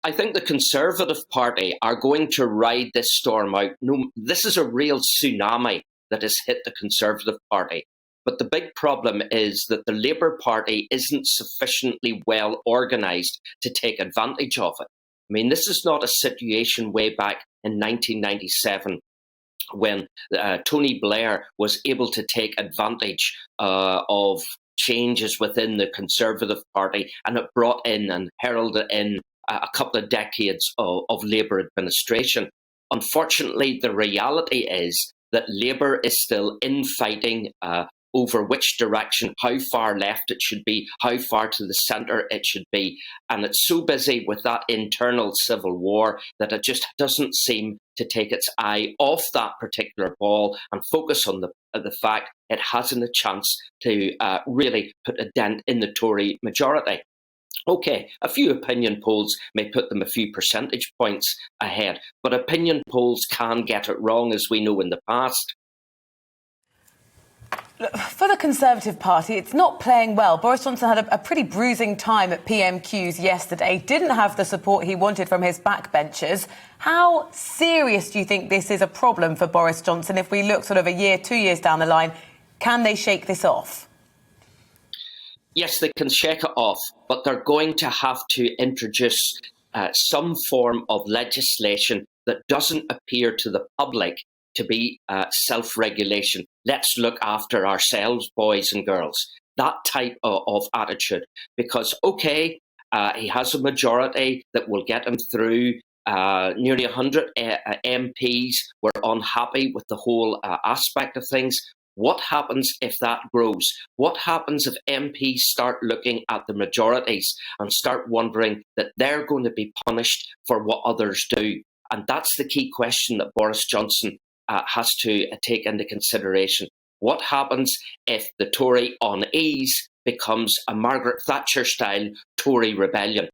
I think the Conservative Party are going to ride this storm out. No, this is a real tsunami that has hit the Conservative Party. But the big problem is that the Labour Party isn't sufficiently well organised to take advantage of it. I mean, this is not a situation way back in 1997 when Tony Blair was able to take advantage of changes within the Conservative Party, and it brought in and heralded in a couple of decades of Labour administration. Unfortunately, the reality is that Labour is still infighting over which direction, how far left it should be, how far to the centre it should be. And it's so busy with that internal civil war that it just doesn't seem to take its eye off that particular ball and focus on the fact it hasn't a chance to really put a dent in the Tory majority. OK, a few opinion polls may put them a few percentage points ahead, but opinion polls can get it wrong, as we know in the past. For the Conservative Party, it's not playing well. Boris Johnson had a pretty bruising time at PMQs yesterday, didn't have the support he wanted from his backbenchers. How serious do you think this is a problem for Boris Johnson if we look sort of a year, 2 years down the line? Can they shake this off? Yes, they can shake it off, but they're going to have to introduce some form of legislation that doesn't appear to the public to be self-regulation. Let's look after ourselves, boys and girls. That type of attitude. Because, OK, he has a majority that will get him through. Nearly 100 MPs were unhappy with the whole aspect of things. What happens if that grows? What happens if MPs start looking at the majorities and start wondering that they're going to be punished for what others do? And that's the key question that Boris Johnson has to take into consideration. What happens if the Tory unease becomes a Margaret Thatcher-style Tory rebellion?